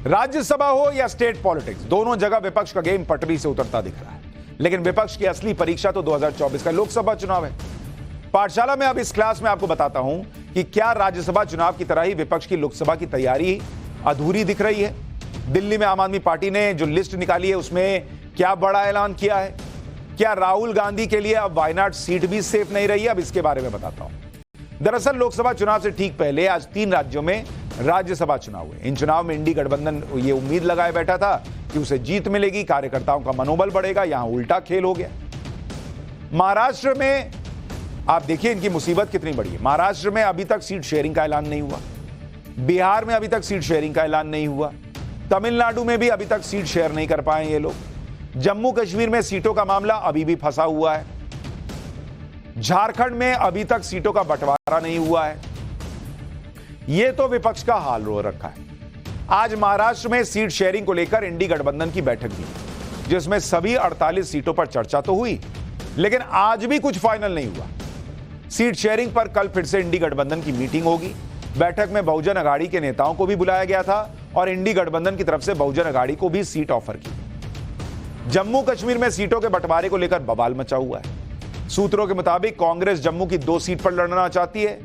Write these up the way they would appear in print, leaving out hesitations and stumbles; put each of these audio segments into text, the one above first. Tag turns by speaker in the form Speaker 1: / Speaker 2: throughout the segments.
Speaker 1: राज्यसभा हो या state politics, दोनों जगह विपक्ष का गेम पटरी से उतरता दिख रहा है। लेकिन विपक्ष की असली परीक्षा तो 2024 का लोकसभा चुनाव है। पाठशाला में अब इस क्लास में आपको बताता हूं कि क्या राज्यसभा चुनाव की तरह ही विपक्ष की लोकसभा की तैयारी अधूरी दिख रही है। दिल्ली में आम आदमी पार्टी ने जो लिस्ट निकाली है उसमें क्या बड़ा ऐलान किया है। क्या राहुल गांधी के लिए अब वायनाड सीट भी सेफ नहीं रही है, अब इसके बारे में बताता हूं। दरअसल लोकसभा चुनाव से ठीक पहले आज 3 राज्यों में राज्यसभा चुनाव हुए। इन चुनाव में इंडी गठबंधन ये उम्मीद लगाए बैठा था कि उसे जीत मिलेगी, कार्यकर्ताओं का मनोबल बढ़ेगा। यहां उल्टा खेल हो गया। महाराष्ट्र में आप देखिए इनकी मुसीबत कितनी बड़ी है। महाराष्ट्र में अभी तक सीट शेयरिंग का ऐलान नहीं हुआ। बिहार में अभी तक सीट शेयरिंग का ऐलान नहीं हुआ। तमिलनाडु में भी अभी तक सीट शेयर नहीं कर पाए ये लोग। जम्मू कश्मीर में सीटों का मामला अभी भी फंसा हुआ है। झारखंड में अभी तक सीटों का बंटवारा नहीं हुआ है। यह तो विपक्ष का हाल रो रखा है। आज महाराष्ट्र में सीट शेयरिंग को लेकर इंडी गठबंधन की बैठक हुई, जिसमें सभी 48 सीटों पर चर्चा तो हुई, लेकिन आज भी कुछ फाइनल नहीं हुआ। सीट शेयरिंग पर कल फिर से इंडी गठबंधन की मीटिंग होगी। बैठक में बहुजन अघाड़ी के नेताओं को भी बुलाया गया था और इंडी गठबंधन की तरफ से बहुजन अघाड़ी को भी सीट ऑफर की। जम्मू कश्मीर में सीटों के बंटवारे को लेकर बवाल मचा हुआ है। सूत्रों के मुताबिक कांग्रेस जम्मू की 2 सीट पर लड़ना चाहती है,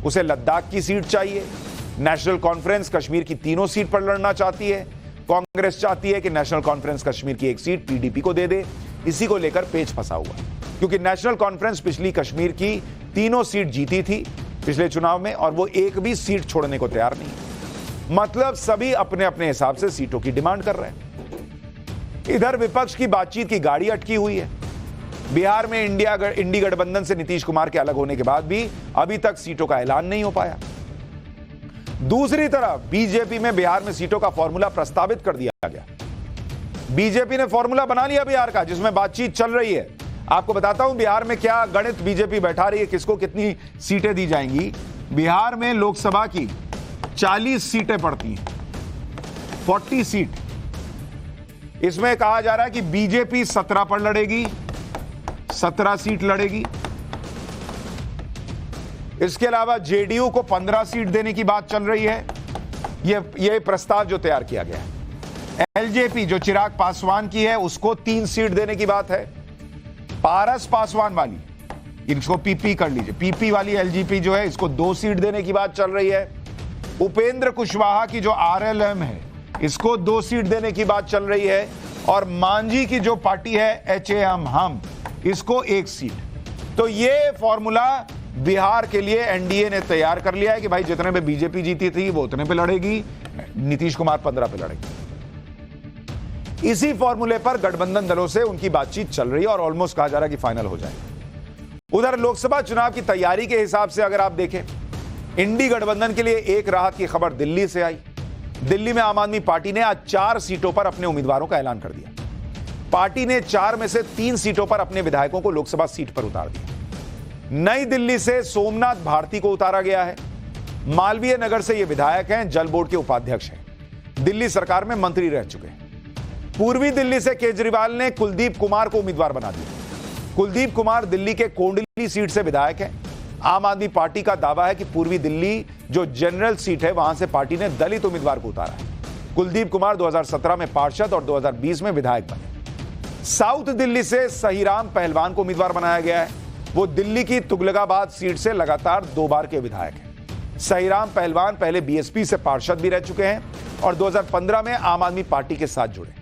Speaker 1: उसे लद्दाख की सीट चाहिए। नेशनल कॉन्फ्रेंस कश्मीर की 3 सीट पर लड़ना चाहती है। कांग्रेस चाहती है कि नेशनल कॉन्फ्रेंस कश्मीर की 1 सीट पीडीपी को दे दे। इसी को लेकर पेच फंसा हुआ है, क्योंकि नेशनल कॉन्फ्रेंस पिछली कश्मीर की 3 सीट जीती थी पिछले चुनाव में, और वो एक भी सीट छोड़ने को तैयार नहीं। मतलब सभी अपने अपने हिसाब से सीटों की डिमांड कर रहे हैं। इधर विपक्ष की बातचीत की गाड़ी अटकी हुई है। बिहार में इंडी गठबंधन से नीतीश कुमार के अलग होने के बाद भी अभी तक सीटों का ऐलान नहीं हो पाया। दूसरी तरफ बीजेपी में बिहार में सीटों का फॉर्मूला प्रस्तावित कर दिया गया। बीजेपी ने फॉर्मूला बना लिया बिहार का, जिसमें बातचीत चल रही है। आपको बताता हूं बिहार में क्या गणित बीजेपी बैठा रही है, किसको कितनी सीटें दी जाएंगी। बिहार में लोकसभा की 40 सीटें पड़ती हैं, 40 सीट। इसमें कहा जा रहा है कि बीजेपी 17 पर लड़ेगी, 17 सीट लड़ेगी। इसके अलावा जेडीयू को 15 सीट देने की बात चल रही है। यह प्रस्ताव जो तैयार किया गया है। एलजेपी जो चिराग पासवान की है, उसको 3 सीट देने की बात है। पारस पासवान वाली, इसको पीपी कर लीजिए, पीपी वाली एलजेपी जो है, इसको 2 सीट देने की बात चल रही है। उपेंद्र कुशवाहा की जो आरएलएम है, इसको 2 सीट देने की बात चल रही है। और मांझी की जो पार्टी है एचएएम हम, इसको 1 सीट। तो ये फॉर्मूला बिहार के लिए एनडीए ने तैयार कर लिया है कि भाई जितने पे बीजेपी जीती थी वो उतने पे लड़ेगी, नीतीश कुमार 15 पे लड़ेगी। इसी फॉर्मूले पर गठबंधन दलों से उनकी बातचीत चल रही है और ऑलमोस्ट कहा जा रहा है कि फाइनल हो जाएगा। उधर लोकसभा चुनाव की तैयारी के हिसाब से अगर आप देखें, इंडी गठबंधन के लिए एक राहत की खबर दिल्ली से आई। दिल्ली में आम आदमी पार्टी ने आज 4 सीटों पर अपने उम्मीदवारों का ऐलान कर दिया। पार्टी ने 4 में से 3 सीटों पर अपने विधायकों को लोकसभा सीट पर उतार दिया। नई दिल्ली से सोमनाथ भारती को उतारा गया है। मालवीय नगर से ये विधायक हैं, जल बोर्ड के उपाध्यक्ष हैं, दिल्ली सरकार में मंत्री रह चुके हैं। पूर्वी दिल्ली से केजरीवाल ने कुलदीप कुमार को उम्मीदवार बना दिया। कुलदीप कुमार दिल्ली के कोंडली सीट से विधायक हैं। आम आदमी पार्टी का दावा है कि पूर्वी दिल्ली जो जनरल सीट है, वहां से पार्टी ने दलित उम्मीदवार को उतारा है। कुलदीप कुमार 2017 में पार्षद और 2020 में विधायक बने। साउथ दिल्ली से सहीराम पहलवान को उम्मीदवार बनाया गया है। वो दिल्ली की तुगलकाबाद सीट से लगातार 2 बार के विधायक हैं। सहीराम पहलवान पहले बीएसपी से पार्षद भी रह चुके हैं और 2015 में आम आदमी पार्टी के साथ जुड़े।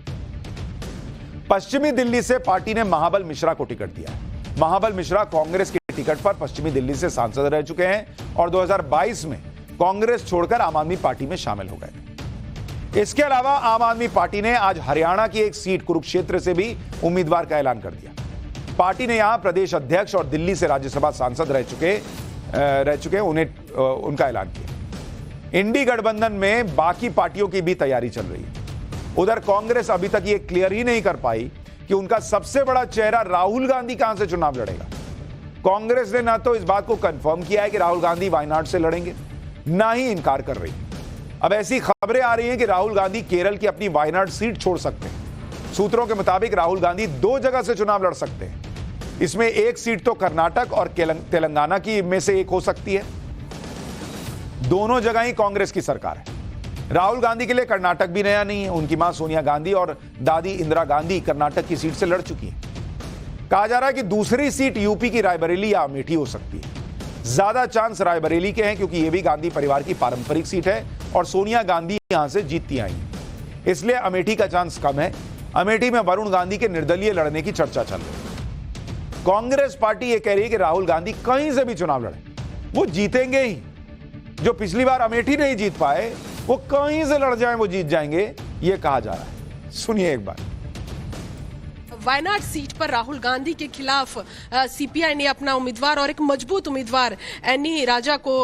Speaker 1: पश्चिमी दिल्ली से पार्टी ने महाबल मिश्रा को टिकट दिया है। महाबल मिश्रा कांग्रेस के टिकट पर पश्चिमी दिल्ली से सांसद रह चुके हैं और 2022 में कांग्रेस छोड़कर आम आदमी पार्टी में शामिल हो गए। इसके अलावा आम आदमी पार्टी ने आज हरियाणा की एक सीट कुरुक्षेत्र से भी उम्मीदवार का ऐलान कर दिया। पार्टी ने यहां प्रदेश अध्यक्ष और दिल्ली से राज्यसभा सांसद रह चुके उन्हें उनका ऐलान किया। इंडी गठबंधन में बाकी पार्टियों की भी तैयारी चल रही है। उधर कांग्रेस अभी तक ये क्लियर ही नहीं कर पाई कि उनका सबसे बड़ा चेहरा राहुल गांधी कहां से चुनाव लड़ेगा। कांग्रेस ने ना तो इस बात को कंफर्म किया है कि राहुल गांधी वायनाड से लड़ेंगे, ना ही इनकार कर रही। अब ऐसी खबरें आ रही हैं कि राहुल गांधी केरल की अपनी वायनाड सीट छोड़ सकते हैं। सूत्रों के मुताबिक राहुल गांधी 2 जगह से चुनाव लड़ सकते हैं। इसमें एक सीट तो कर्नाटक और तेलंगाना की में से एक हो सकती है। दोनों जगह ही कांग्रेस की सरकार है। राहुल गांधी के लिए कर्नाटक भी नया नहीं है। उनकी मां सोनिया गांधी और दादी इंदिरा गांधी कर्नाटक की सीट से लड़ चुकी हैं। कहा जा रहा है कि दूसरी सीट यूपी की रायबरेली या अमेठी हो सकती है। ज्यादा चांस रायबरेली के हैं क्योंकि यह भी गांधी परिवार की पारंपरिक सीट है और सोनिया गांधी यहां से जीतती आई, इसलिए अमेठी का चांस कम है। अमेठी में वरुण गांधी के निर्दलीय लड़ने की चर्चा चल रही है। कांग्रेस पार्टी यह कह रही है कि राहुल गांधी कहीं से भी चुनाव लड़े वो जीतेंगे ही। जो पिछली बार अमेठी नहीं जीत पाए वो कहीं से लड़ जाएं वो जीत जाएंगे, यह कहा जा रहा है। सुनिए एक बार।
Speaker 2: वायनाड सीट पर राहुल गांधी के खिलाफ सीपीआई ने अपना उम्मीदवार और एक मजबूत उम्मीदवार एनी राजा को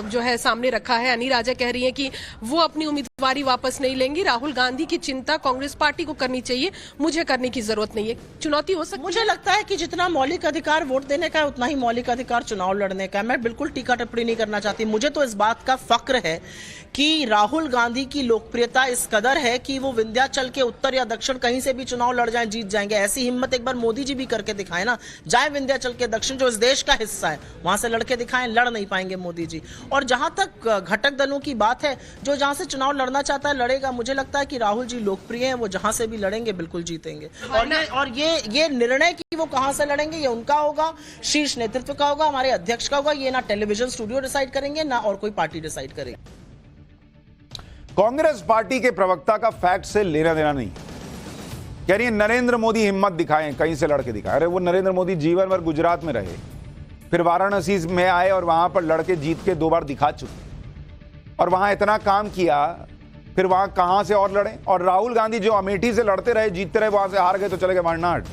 Speaker 2: जो है सामने रखा है। एनी राजा कह रही हैं कि वो अपनी उम्मीदवारी वापस नहीं लेंगी। राहुल गांधी की चिंता कांग्रेस पार्टी को करनी चाहिए, मुझे करने की जरूरत नहीं है। चुनौती हो सकती है।
Speaker 3: मुझे लगता है कि जितना मौलिक अधिकार वोट देने का है उतना ही मौलिक अधिकार चुनाव लड़ने का है। मैं बिल्कुल टीका टिप्पणी नहीं करना चाहती। मुझे तो इस बात का फक्र है कि राहुल गांधी की लोकप्रियता इस कदर है कि वो विंध्याचल के उत्तर या दक्षिण कहीं से भी चुनाव लड़ जाएं, जीत जाएंगे। ऐसी हिम्मत एक बार मोदी जी भी करके दिखाएं ना। जाए विंध्याचल के दक्षिण जो इस देश का हिस्सा है वहां से लड़के दिखाएं, लड़ नहीं पाएंगे मोदी जी। और जहां तक घटक दलों की बात है, जो जहां से चुनाव लड़ना चाहता है लड़ेगा। मुझे लगता है कि राहुल जी लोकप्रिय हैं, वो जहां से भी लड़ेंगे बिल्कुल जीतेंगे। और ये निर्णय कि वो कहां से लड़ेंगे ये उनका होगा, शीर्ष नेतृत्व का होगा, हमारे अध्यक्ष का होगा। ये ना टेलीविजन स्टूडियो डिसाइड करेंगे ना और कोई पार्टी डिसाइड करेगी।
Speaker 1: कांग्रेस पार्टी के प्रवक्ता का फैक्ट से लेना देना नहीं। कह रही है नरेंद्र मोदी हिम्मत दिखाएं, कहीं से लड़के दिखाएं। अरे वो नरेंद्र मोदी जीवन भर गुजरात में रहे, फिर वाराणसी में आए और वहां पर लड़के जीत के 2 बार दिखा चुके और वहां इतना काम किया, फिर वहां कहां से और लड़े। और राहुल गांधी जो अमेठी से लड़ते रहे, जीतते रहे, वहां से हार गए तो चले गए वायनाड।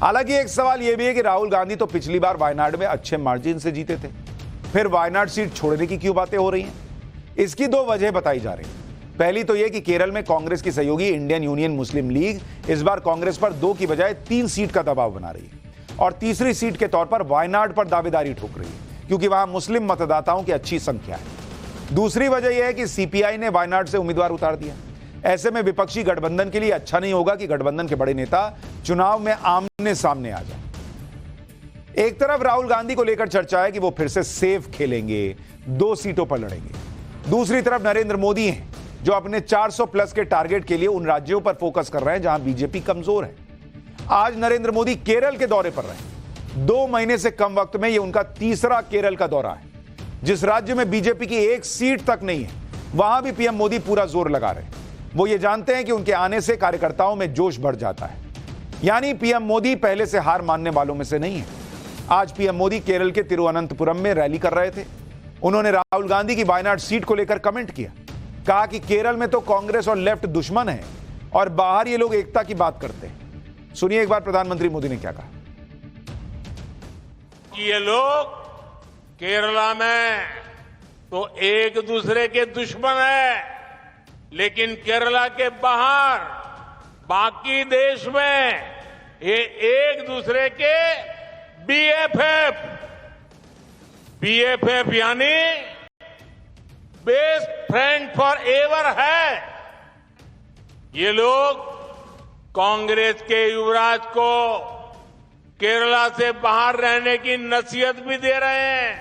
Speaker 1: हालांकि एक सवाल यह भी है कि राहुल गांधी तो पिछली बार वायनाड में अच्छे मार्जिन से जीते थे, फिर वायनाड सीट छोड़ने की क्यों बातें हो रही हैं? इसकी 2 वजह बताई जा रही है। पहली तो यह कि केरल में कांग्रेस की सहयोगी इंडियन यूनियन मुस्लिम लीग इस बार कांग्रेस पर 2 की बजाय 3 सीट का दबाव बना रही है और तीसरी सीट के तौर पर वायनाड पर दावेदारी ठोक रही है क्योंकि वहां मुस्लिम मतदाताओं की अच्छी संख्या है। दूसरी वजह यह है कि सीपीआई ने वायनाड से उम्मीदवार उतार दिया। ऐसे में विपक्षी गठबंधन के लिए अच्छा नहीं होगा कि गठबंधन के बड़े नेता चुनाव में आमने सामने आ जाए। एक तरफ राहुल गांधी को लेकर चर्चा है कि वो फिर से सेफ खेलेंगे, 2 सीटों पर लड़ेंगे। दूसरी तरफ नरेंद्र मोदी हैं जो अपने 400 प्लस के टारगेट के लिए उन राज्यों पर फोकस कर रहे हैं जहां बीजेपी कमजोर है। आज नरेंद्र मोदी केरल के दौरे पर रहे। 2 महीने से कम वक्त में यह उनका तीसरा केरल का दौरा है। जिस राज्य में बीजेपी की 1 सीट तक नहीं है वहां भी पीएम मोदी पूरा जोर लगा रहे हैं। वो ये जानते हैं कि उनके आने से कार्यकर्ताओं में जोश बढ़ जाता है। यानी पीएम मोदी पहले से हार मानने वालों में से नहीं है। आज पीएम मोदी केरल के तिरुवनंतपुरम में रैली कर रहे थे। उन्होंने राहुल गांधी की वायनाड सीट को लेकर कमेंट किया, कहा कि केरल में तो कांग्रेस और लेफ्ट दुश्मन है और बाहर ये लोग एकता की बात करते हैं। सुनिए एक बार प्रधानमंत्री मोदी ने क्या कहा।
Speaker 4: ये लोग केरला में तो एक दूसरे के दुश्मन है, लेकिन केरला के बाहर बाकी देश में ये एक दूसरे के बीएफएफ यानी बेस्ट फ्रेंड फॉर एवर है। ये लोग कांग्रेस के युवराज को केरला से बाहर रहने की नसीहत भी दे रहे हैं,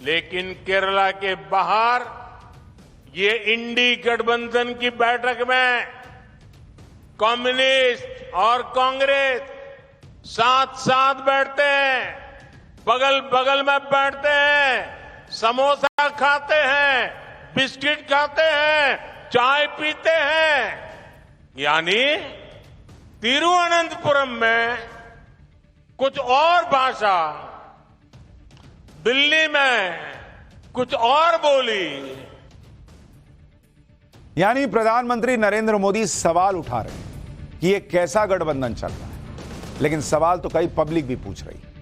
Speaker 4: लेकिन केरला के बाहर ये इंडी गठबंधन की बैठक में कम्युनिस्ट और कांग्रेस साथ साथ बैठते हैं, बगल बगल में बैठते हैं, समोसा खाते हैं, बिस्किट खाते हैं, चाय पीते हैं। यानी तिरुवनंतपुरम में कुछ और भाषा, दिल्ली में कुछ और बोली।
Speaker 1: यानी प्रधानमंत्री नरेंद्र मोदी सवाल उठा रहे हैं कि यह कैसा गठबंधन चल रहा है, लेकिन सवाल तो कई पब्लिक भी पूछ रही है।